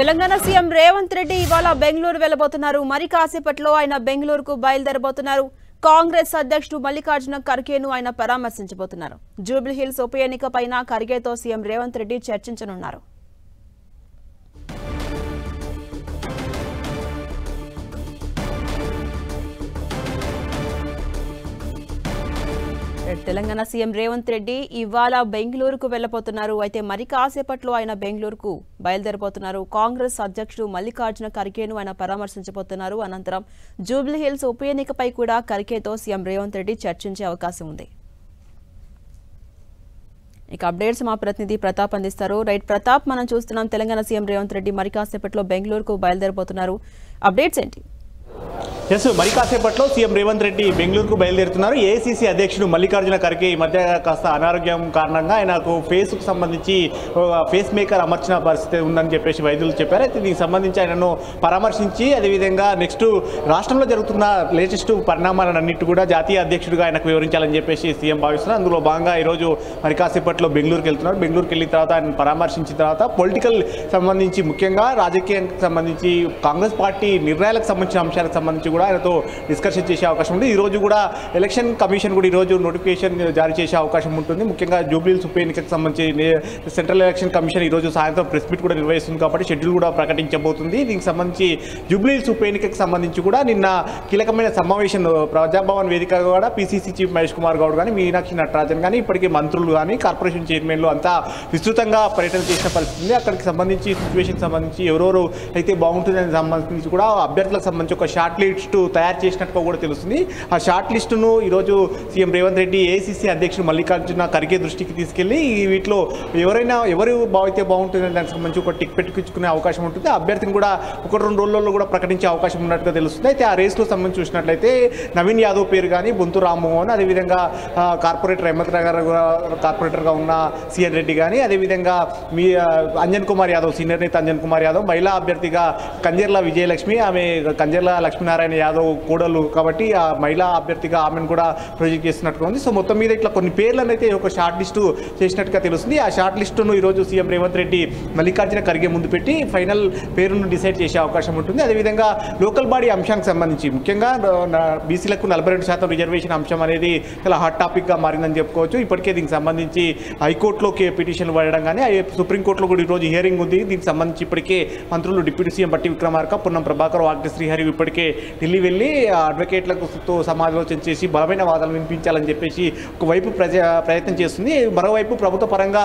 Telangana CM Revanth Reddy ఇవాళ బెంగళూరు వెళ్లబోతున్నారు. మరి కాసేపట్లో ఆయన బెంగళూరుకు బయలుదేరబోతున్నారు. కాంగ్రెస్ అధ్యక్షుడు మల్లికార్జున ఖర్గేను ఆయన పరామర్శించబోతున్నారు. జూబ్లీహిల్స్ ఉప ఎన్నికపైన ఖర్గేతో సీఎం రేవంత్ రెడ్డి చర్చించనున్నారు. తెలంగాణ సీఎం రేవంత్ రెడ్డి ఇవాళ బెంగళూరుకు వెళ్లబోతున్నారు. అయితే మరి కాసేపట్లో ఆయన బెంగళూరుకు బయలుదేరబోతున్నారు. కాంగ్రెస్ అధ్యక్షుడు మల్లికార్జున ఖర్గేను ఆయన పరామర్శించబోతున్నారు. అనంతరం జూబ్లీహిల్స్ ఉప ఎన్నికపై కూడా ఖర్గేతో సీఎం రేవంత్ రెడ్డి చర్చించే అవకాశం ఉంది. ఇక అప్డేట్స్ మా ప్రతినిధి ప్రతాప్ అందిస్తారు. రైట్ ప్రతాప్, మనం చూస్తున్నాం తెలంగాణ సీఎం రేవంత్ రెడ్డి మరి కాసేపట్లో బెంగళూరుకు బయలుదేరబోతున్నారు. అప్డేట్స్ ఏంటి? ఎస్, మరి కాసేపట్లో సీఎం రేవంత్ రెడ్డి బెంగళూరుకు బయలుదేరుతున్నారు. ఏఐసీసీ అధ్యక్షుడు మల్లికార్జున ఖర్గే ఈ మధ్య కాస్త అనారోగ్యం కారణంగా ఆయనకు ఫేస్కు సంబంధించి ఫేస్ మేకర్ అమర్చిన పరిస్థితి ఉందని చెప్పేసి వైద్యులు చెప్పారు. అయితే దీనికి సంబంధించి ఆయనను పరామర్శించి అదేవిధంగా నెక్స్ట్ రాష్ట్రంలో జరుగుతున్న లేటెస్ట్ పరిణామాలన్నింటి కూడా జాతీయ అధ్యక్షుడిగా ఆయనకు వివరించాలని చెప్పేసి సీఎం భావిస్తున్నారు. అందులో భాగంగా ఈరోజు మరి కాసేపట్లో బెంగళూరుకి వెళ్తున్నారు. బెంగళూరుకి వెళ్ళిన తర్వాత ఆయన పరామర్శించిన తర్వాత పొలిటికల్ సంబంధించి ముఖ్యంగా రాజకీయానికి సంబంధించి కాంగ్రెస్ పార్టీ నిర్ణయాలకు సంబంధించిన అంశాలకు సంబంధించి కూడా ఆయనతో డిస్కషన్ చేసే అవకాశం ఉంది. ఈరోజు కూడా ఎలక్షన్ కమిషన్ కూడా ఈరోజు నోటిఫికేషన్ జారీ చేసే అవకాశం ఉంటుంది. ముఖ్యంగా జూబ్లీహిల్స్ ఉప ఎన్నికకు సంబంధించి సెంట్రల్ ఎలక్షన్ కమిషన్ ఈరోజు సాయంత్రం ప్రెస్ మీట్ కూడా నిర్వహిస్తుంది కాబట్టి షెడ్యూల్ కూడా ప్రకటించబోతుంది. దీనికి సంబంధించి జూబ్లీహిల్స్ ఉప ఎన్నికకు సంబంధించి కూడా నిన్న కీలకమైన సమావేశం ప్రజాభవన్ వేదిక కూడా పీసీసీ చీఫ్ మహేష్ కుమార్ గౌడ్ కానీ మీనాక్షి నటరాజన్ కానీ ఇప్పటికీ మంత్రులు కానీ కార్పొరేషన్ చైర్మన్లు అంతా విస్తృతంగా పర్యటన చేసిన పరిస్థితి ఉంది. అక్కడికి సంబంధించి సిచ్యువేషన్ సంబంధించి ఎవరెవరు అయితే బాగుంటుందని సంబంధించి కూడా అభ్యర్థులకు సంబంధించి ఒక షార్ట్ లిస్ట్ తయారు చేసినట్టుగా కూడా తెలుస్తుంది. ఆ షార్ట్ లిస్టును ఈరోజు సీఎం రేవంత్ రెడ్డి ఏఐసీసీ అధ్యక్షుడు మల్లికార్జున ఖర్గే దృష్టికి తీసుకెళ్లి వీటిలో ఎవరు అయితే బాగుంటుందని దానికి సంబంధించి ఒక టిక్ పెట్టుకునే అవకాశం ఉంటుంది. ఆ అభ్యర్థిని కూడా 1-2 రోజుల్లో కూడా ప్రకటించే అవకాశం ఉన్నట్టుగా తెలుస్తుంది. అయితే ఆ రేస్లో సంబంధించి చూసినట్లయితే నవీన్ యాదవ్ పేరు కానీ, బొంతు రామ్మోహన్, అదేవిధంగా కార్పొరేటర్ అహ్మద్ నగర్ కార్పొరేటర్గా ఉన్న సిఎన్ రెడ్డి కానీ, అదేవిధంగా మీ అంజన్ కుమార్ యాదవ్ సీనియర్ నేత అంజన్ కుమార్ యాదవ్, మహిళా అభ్యర్థిగా కంజర్ల విజయలక్ష్మి, ఆమె కంజర్ల లక్ష్మీనారాయణ యాదవ్ కోడలు కాబట్టి ఆ మహిళా అభ్యర్థిగా ఆమెను కూడా ప్రొజెక్ట్ చేస్తున్నట్టుగా ఉంది. సో మొత్తం మీద ఇట్లా కొన్ని పేర్లను అయితే ఒక షార్ట్ లిస్టు చేసినట్టుగా తెలుస్తుంది. ఆ షార్ట్ లిస్టును ఈరోజు సీఎం రేవంత్ రెడ్డి మల్లికార్జున ఖర్గే ముందు పెట్టి ఫైనల్ పేరును డిసైడ్ చేసే అవకాశం ఉంటుంది. అదేవిధంగా లోకల్ బాడీ అంశానికి సంబంధించి ముఖ్యంగా బీసీలకు 42% రిజర్వేషన్ అంశం అనేది చాలా హాట్ టాపిక్గా మారిందని చెప్పుకోవచ్చు. ఇప్పటికే దీనికి సంబంధించి హైకోర్టులో పిటిషన్లు పడడం కానీ సుప్రీంకోర్టులో కూడా ఈరోజు హియరింగ్ ఉంది. దీనికి సంబంధించి ఇప్పటికే మంత్రులు డిప్యూటీ సీఎం బట్టి విక్రమార్క, పొన్నం ప్రభాకర్, వాగ్దే శ్రీహరి ఇప్పటికే ఢిల్లీ వెళ్ళి అడ్వకేట్లతో సమాలోచన చేసి బలమైన వాదనలు వినిపించాలని చెప్పేసి ఒకవైపు ప్రయత్నం చేస్తుంది. మరోవైపు ప్రభుత్వ పరంగా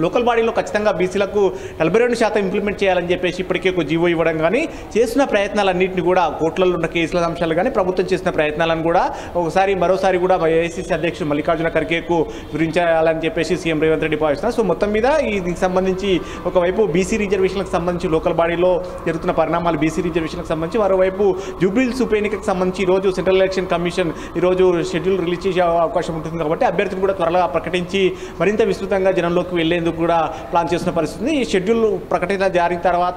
లోకల్ బాడీలో ఖచ్చితంగా బీసీలకు 42% ఇంప్లిమెంట్ చేయాలని చెప్పేసి ఇప్పటికే ఒక జీవో ఇవ్వడం కానీ చేస్తున్న ప్రయత్నాలన్నింటినీ కూడా కోర్టులలో ఉన్న కేసుల అంశాలు కానీ ప్రభుత్వం చేసిన ప్రయత్నాలను కూడా మరోసారి కూడా ఏఐసీసీ అధ్యక్షుడు మల్లికార్జున ఖర్గేకు వివరించాలని చెప్పేసి సీఎం రేవంత్ రెడ్డి భావిస్తున్నారు. సో మొత్తం మీద దీనికి సంబంధించి ఒకవైపు బీసీ రిజర్వేషన్లకు సంబంధించి లోకల్ బాడీలో జరుగుతున్న పరిణామాలు బీసీ రిజర్వేషన్లకు సంబంధించి, మరోవైపు జూబ్లీహిల్స్ ఉప ఎన్నికకు సంబంధించి ఈరోజు సెంట్రల్ ఎలక్షన్ కమిషన్ ఈరోజు షెడ్యూల్ రిలీజ్ చేసే అవకాశం ఉంటుంది కాబట్టి అభ్యర్థిని కూడా త్వరగా ప్రకటించి మరింత విస్తృతంగా జనంలోకి వెళ్లే కూడా ప్లాన్ చేస్తున్న పరిస్థితి. ఈ షెడ్యూల్ ప్రకటన జారిన తర్వాత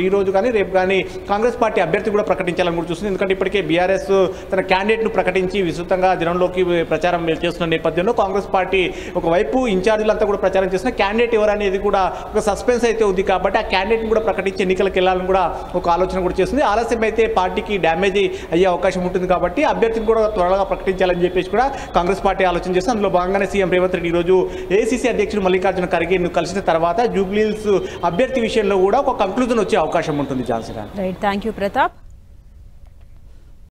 ఈ రోజు కానీ రేపు కానీ కాంగ్రెస్ పార్టీ అభ్యర్థి కూడా ప్రకటించాలని కూడా చూస్తుంది. ఎందుకంటే ఇప్పటికే బీఆర్ఎస్ తన క్యాండిడేట్ను ప్రకటించి విస్తృతంగా జనంలోకి ప్రచారం చేస్తున్న నేపథ్యంలో కాంగ్రెస్ పార్టీ ఒకవైపు ఇన్ఛార్జీలంతా కూడా ప్రచారం చేస్తున్న క్యాండిడేట్ ఎవరనేది కూడా ఒక సస్పెన్స్ అయితే ఉంది కాబట్టి ఆ క్యాండిడేట్ని కూడా ప్రకటించి ఎన్నికలకు వెళ్ళాలని కూడా ఒక ఆలోచన కూడా చేస్తుంది. ఆలస్యం అయితే పార్టీకి డ్యామేజ్ అయ్యే అవకాశం ఉంటుంది కాబట్టి అభ్యర్థిని కూడా త్వరగా ప్రకటించాలని చెప్పేసి కూడా కాంగ్రెస్ పార్టీ ఆలోచన చేస్తుంది. అందులో భాగంగానే సీఎం రేవంత్ రెడ్డి ఈరోజు ఏఐసీసీ అధ్యక్షుడు మల్లికార్జున ఖర్గే కలిసిన తర్వాత జూబ్లీహిల్స్ అభ్యర్థి విషయంలో కూడా ఒక కంక్లూజన్ వచ్చే అవకాశం ఉంటుంది. Right, thank you Pratap.